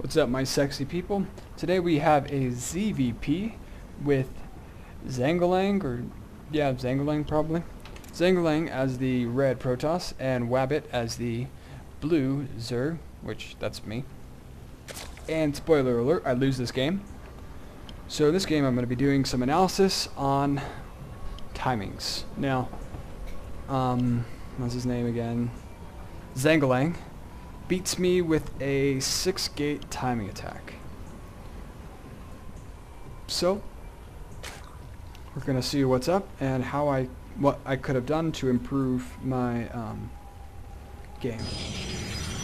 What's up, my sexy people? Today we have a ZVP with Zangelang, Zangelang probably. Zangelang as the red Protoss and Wabit as the blue Zerg, which that's me. And spoiler alert, I lose this game. So in this game I'm going to be doing some analysis on timings. Now, what's his name again? Zangelang beats me with a 6-gate timing attack. So we're gonna see what's up and what I could have done to improve my game.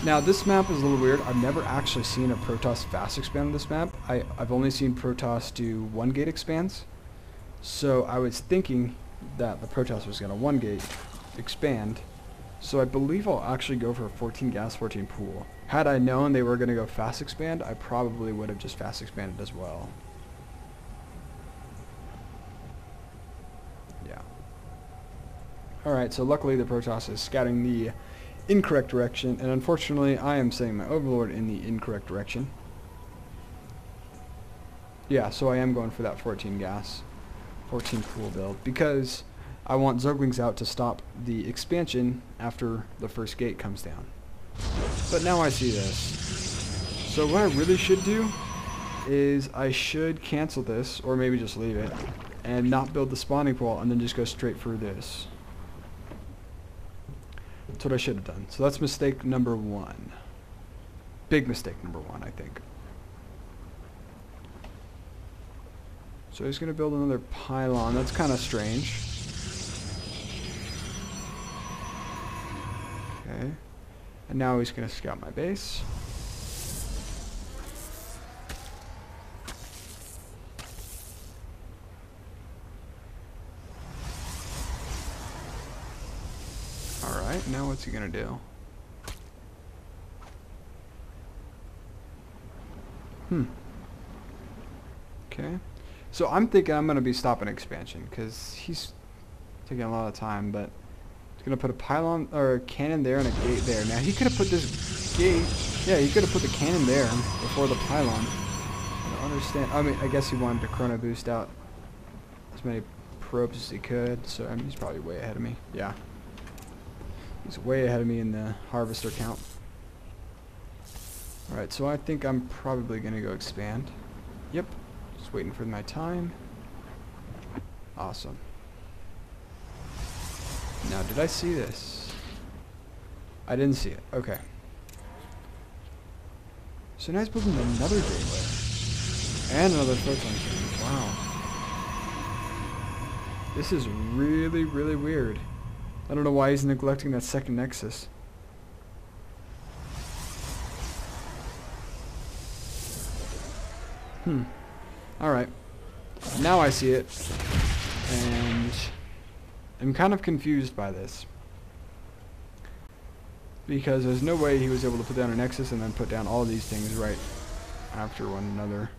Now this map is a little weird. I've never actually seen a Protoss fast expand on this map. I've only seen Protoss do 1-gate expands. So I was thinking that the Protoss was gonna 1-gate expand. So I believe I'll actually go for a 14 gas, 14 pool. Had I known they were going to go fast expand, I probably would have just fast expanded as well. Yeah. Alright, so luckily the Protoss is scouting the incorrect direction, and unfortunately I am sending my Overlord in the incorrect direction. Yeah, so I am going for that 14 gas, 14 pool build, because I want Zerglings out to stop the expansion after the first gate comes down. But now I see this. So what I really should do is I should cancel this, or maybe just leave it, and not build the spawning pool, and then just go straight for this. That's what I should have done. So that's mistake number 1. Big mistake number 1, I think. So he's going to build another pylon. That's kind of strange. Okay, and now he's going to scout my base. Alright, now what's he going to do? Okay, so I'm thinking I'm going to be stopping expansion, because he's taking a lot of time, but he's going to put a pylon, or a cannon there and a gate there. Now he could have put this gate, yeah, he could have put the cannon there before the pylon. I don't understand. I mean, I guess he wanted to chrono boost out as many probes as he could, so I mean, he's probably way ahead of me. Yeah. He's way ahead of me in the harvester count. Alright, so I think I'm probably going to go expand. Yep. Just waiting for my time. Awesome. Now, did I see this? I didn't see it. Okay. So now he's building another gateway. And another photon cannon. Wow. This is really, really weird. I don't know why he's neglecting that second nexus. Alright. Now I see it. And I'm kind of confused by this. Because there's no way he was able to put down a nexus and then put down all these things right after one another.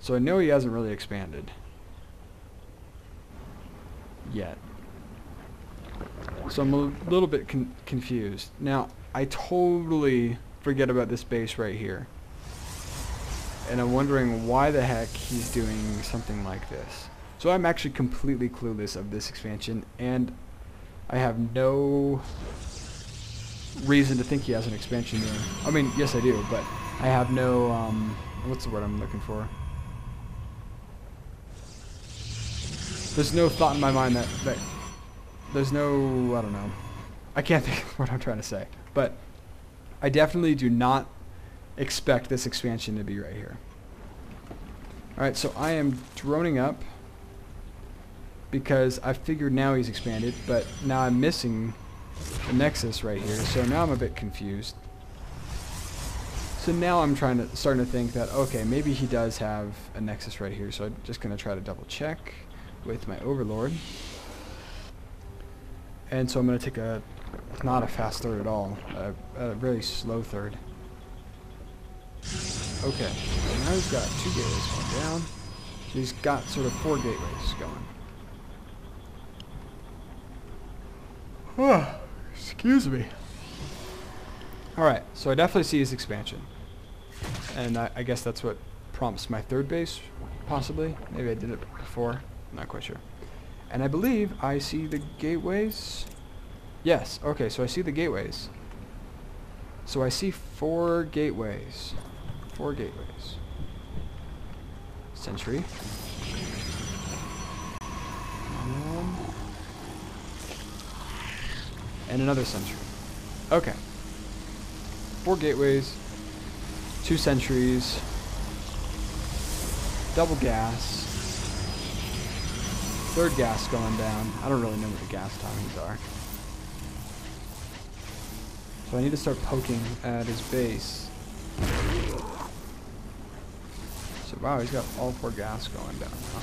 So I know he hasn't really expanded. Yet. So I'm a little bit confused. Now, I totally forget about this base right here. And I'm wondering why the heck he's doing something like this. So I'm actually completely clueless of this expansion, and I have no reason to think he has an expansion there. I mean, yes I do, but I have no, what's the word I'm looking for? There's no thought in my mind that there's no, I don't know. I can't think of what I'm trying to say. But I definitely do not expect this expansion to be right here. Alright, so I am droning up because I figured now he's expanded, but now I'm missing the nexus right here, so now I'm a bit confused. So now I'm starting to think that, okay, maybe he does have a nexus right here, so I'm just going to try to double check with my Overlord. And so I'm going to take not a fast third at all, a really slow third. Okay, so now he's got 2 gateways going down. So he's got sort of 4 gateways going. Excuse me. Alright, so I definitely see his expansion. And I guess that's what prompts my third base, possibly. Maybe I did it before. I'm not quite sure. And I believe I see the gateways. Yes, okay, so I see the gateways. So I see 4 gateways. 4 gateways. Sentry. And another sentry. Okay. 4 gateways. 2 sentries. Double gas. 3rd gas going down. I don't really know what the gas timings are. So I need to start poking at his base. So wow, he's got all 4 gas going down now.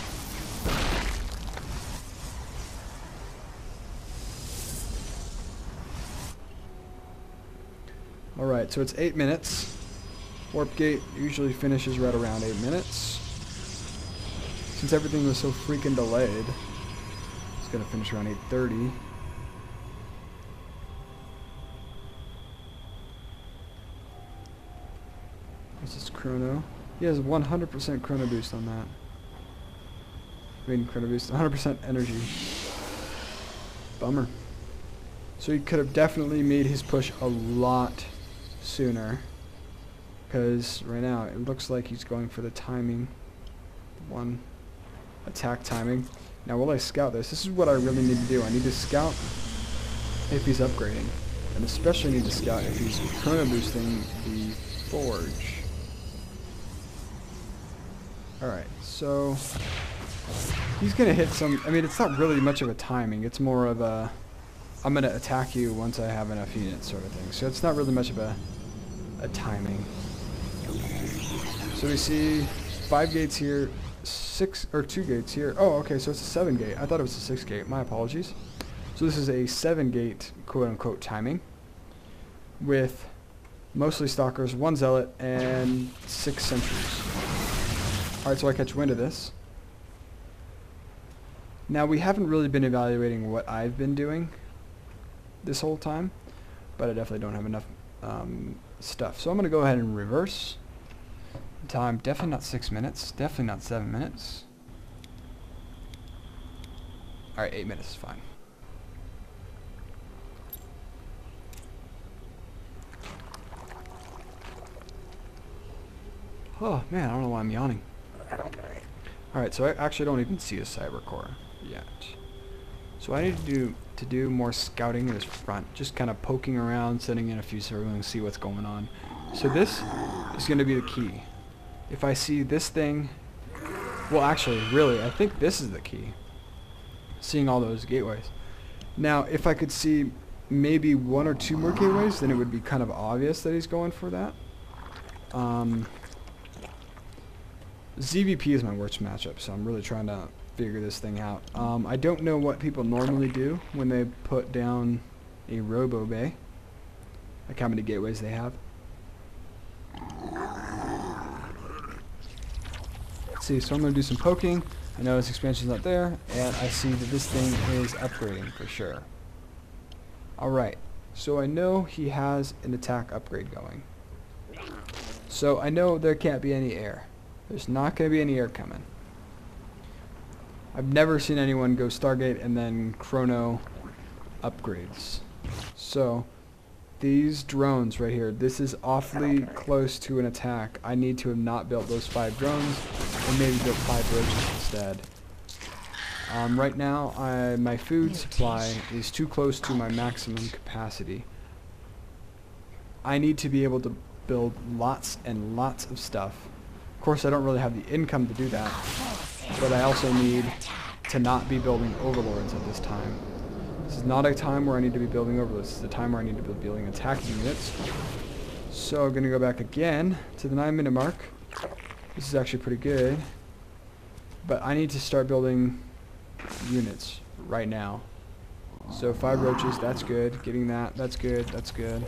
Alright, so it's 8 minutes. Warp gate usually finishes right around 8 minutes. Since everything was so freaking delayed, it's gonna finish around 8:30. What's this chrono? He has 100% chrono boost on that. I mean chrono boost, 100% energy. Bummer. So he could have definitely made his push a lot sooner. Because right now it looks like he's going for the timing. One attack timing. Now will I scout this? This is what I really need to do. I need to scout if he's upgrading. And especially need to scout if he's chrono boosting the forge. Alright, so he's gonna hit some, I mean it's not really much of a timing, it's more of a I'm gonna attack you once I have enough units sort of thing. So it's not really much of a timing. So we see 5 gates here, 6 or 2 gates here. Oh, okay, so it's a 7 gate. I thought it was a 6 gate. My apologies. So this is a 7 gate quote unquote timing with mostly stalkers, 1 zealot, and 6 sentries. Alright, so I catch wind of this. Now we haven't really been evaluating what I've been doing this whole time, but I definitely don't have enough stuff. So I'm going to go ahead and reverse. Time, definitely not 6 minutes, definitely not 7 minutes. Alright, 8 minutes is fine. Oh man, I don't know why I'm yawning. Alright, so I actually don't even see a cyber core yet. So I need to do more scouting in his front, just kind of poking around, sending in a few circles and see what's going on. So this is going to be the key. If I see this thing, well actually, really, I think this is the key. Seeing all those gateways. Now, if I could see maybe 1 or 2 more gateways, then it would be kind of obvious that he's going for that. ZVP is my worst matchup, so I'm really trying to figure this thing out. I don't know what people normally do when they put down a robo bay, like how many gateways they have. Let's see, so I'm going to do some poking. I know his expansion's not there, and I see that this thing is upgrading for sure. Alright, so I know he has an attack upgrade going. So I know there can't be any air. There's not going to be any air coming. I've never seen anyone go Stargate and then Chrono upgrades. So these drones right here, this is awfully close to an attack. I need to have not built those 5 drones and maybe built 5 roaches instead. Right now my food supply is too close to my maximum capacity. I need to be able to build lots and lots of stuff. Of course, I don't really have the income to do that, but I also need to not be building overlords at this time. This is not a time where I need to be building overlords. This is a time where I need to be building attacking units. So I'm going to go back again to the 9-minute mark. This is actually pretty good, but I need to start building units right now. So 5 roaches, that's good. Getting that, that's good, that's good.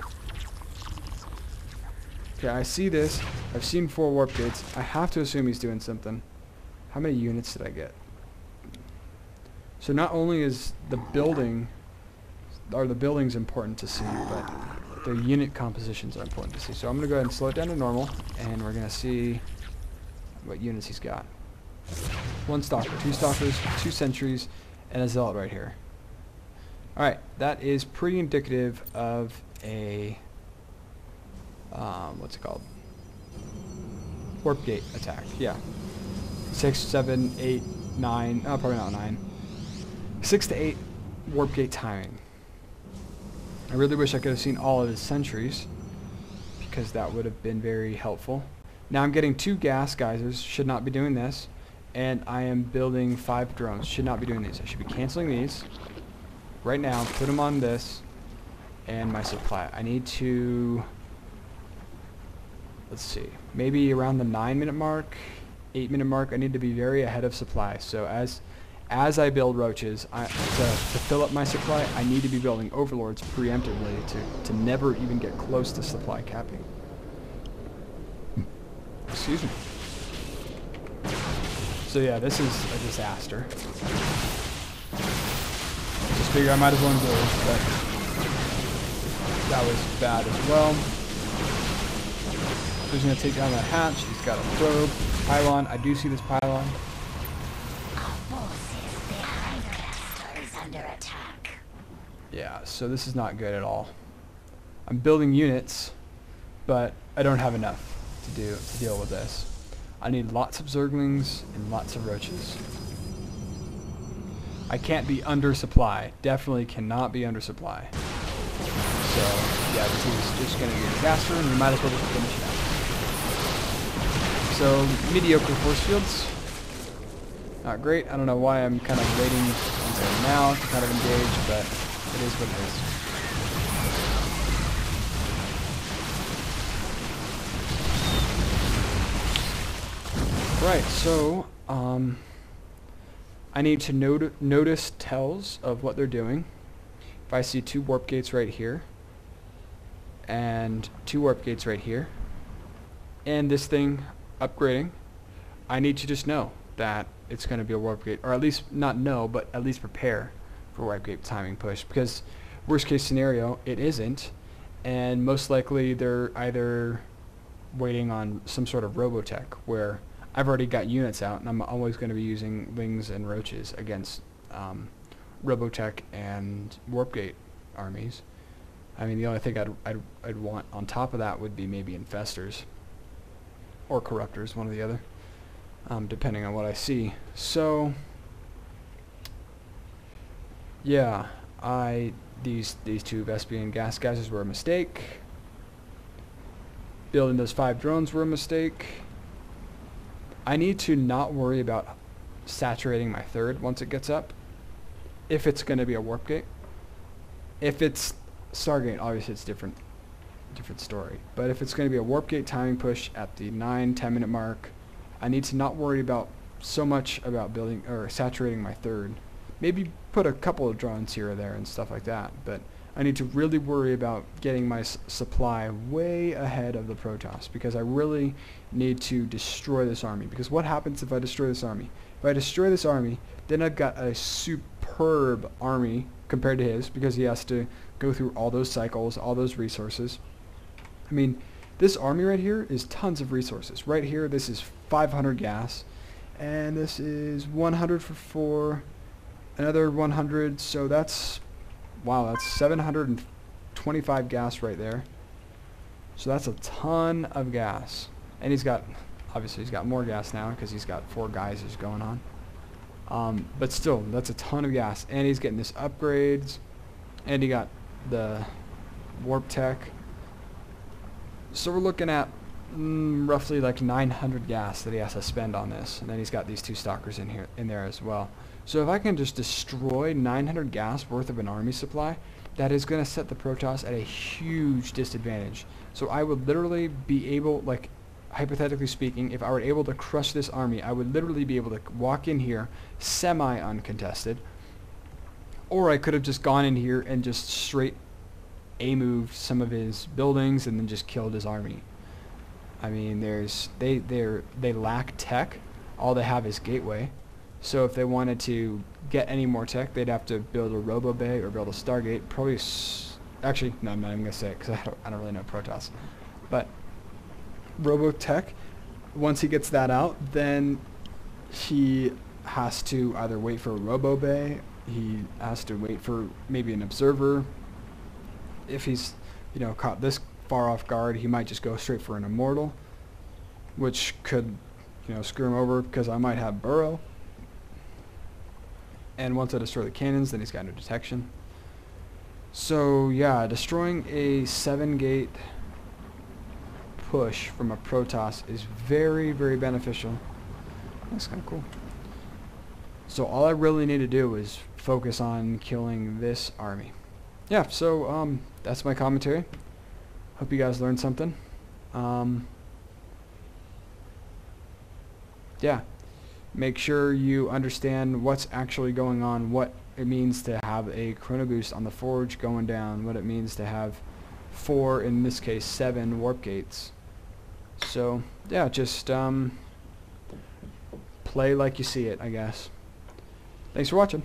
Okay, I see this. I've seen 4 warp gates. I have to assume he's doing something. How many units did I get? So not only is the building, or the buildings important to see, but their unit compositions are important to see. So I'm going to go ahead and slow it down to normal, and we're going to see what units he's got. 1 stalker, 2 stalkers, 2 sentries, and a zealot right here. Alright, that is pretty indicative of a, what's it called? Warp gate attack, yeah. 6, 7, 8, 9, probably not 9. 6 to 8 warp gate timing. I really wish I could have seen all of his sentries, because that would have been very helpful. Now I'm getting 2 gas geysers, should not be doing this, and I am building 5 drones, should not be doing these. I should be canceling these right now, put them on this, and my supply. I need to, let's see, maybe around the 9-minute mark, 8-minute mark, I need to be very ahead of supply. So as I build roaches, to fill up my supply, I need to be building overlords preemptively to never even get close to supply capping. Excuse me. So yeah, this is a disaster. Just figure I might as well engage, but that was bad as well. He's going to take down that hatch. He's got a probe, pylon. I do see this pylon. Yeah, so this is not good at all. I'm building units, but I don't have enough to deal with this. I need lots of zerglings and lots of roaches. I can't be under supply. Definitely cannot be under supply. So yeah, this is just going to be a disaster, and we might as well just finish it out. So mediocre force fields. Not great. I don't know why I'm kind of waiting until now to kind of engage, but it is what it is. Right, so I need to notice tells of what they're doing. If I see 2 warp gates right here, and 2 warp gates right here, and this thing upgrading, I need to just know that it's going to be a warp gate, or at least not know, but at least prepare for warp gate timing push, because worst case scenario, it isn't, and most likely they're either waiting on some sort of robotech where I've already got units out, and I'm always going to be using wings and roaches against robotech and warp gate armies. I mean, the only thing I'd want on top of that would be maybe infestors or corruptors, one or the other, depending on what I see. So yeah, these 2 Vespian gas geysers were a mistake. Building those 5 drones were a mistake. I need to not worry about saturating my 3rd once it gets up, if it's going to be a warp gate. If it's Stargate, obviously it's different story. But if it's going to be a warp gate timing push at the 9-10 minute mark, I need to not worry about so much about building or saturating my 3rd. Maybe put a couple of drones here or there and stuff like that, but I need to really worry about getting my supply way ahead of the Protoss, because I really need to destroy this army. Because what happens if I destroy this army? If I destroy this army, then I've got a superb army compared to his, because he has to go through all those cycles, all those resources. I mean, this army right here is tons of resources. Right here, this is 500 gas, and this is 100 for 4, another 100, so that's, wow, that's 725 gas right there. So that's a ton of gas. And obviously he's got more gas now because he's got 4 geysers going on. But still, that's a ton of gas. And he's getting this upgrades. And he got the warp tech. So we're looking at roughly like 900 gas that he has to spend on this. And then he's got these 2 stalkers in there as well. So if I can just destroy 900 gas worth of an army supply, that is going to set the Protoss at a huge disadvantage. So I would literally be able, like, hypothetically speaking, if I were able to crush this army, I would literally be able to walk in here semi-uncontested, or I could have just gone in here and just straight A-moved some of his buildings and then just killed his army. I mean, they lack tech. All they have is gateway. So if they wanted to get any more tech, they'd have to build a Robo Bay or build a Stargate. Probably Actually, no, I'm not even gonna say it because I don't really know Protoss. But Robotech, once he gets that out, then he has to either wait for a Robo Bay. He has to wait for maybe an observer. If he's, caught this far off guard, he might just go straight for an immortal, which could, screw him over because I might have burrow. And once I destroy the cannons, then he's got no detection. So yeah, destroying a 7-gate push from a Protoss is very, very beneficial. That's kind of cool. So all I really need to do is focus on killing this army. Yeah, so that's my commentary. Hope you guys learned something. Yeah, make sure you understand what's actually going on, what it means to have a Chrono Boost on the Forge going down, what it means to have 4, in this case 7 warp gates. So yeah, just play like you see it, I guess. Thanks for watching.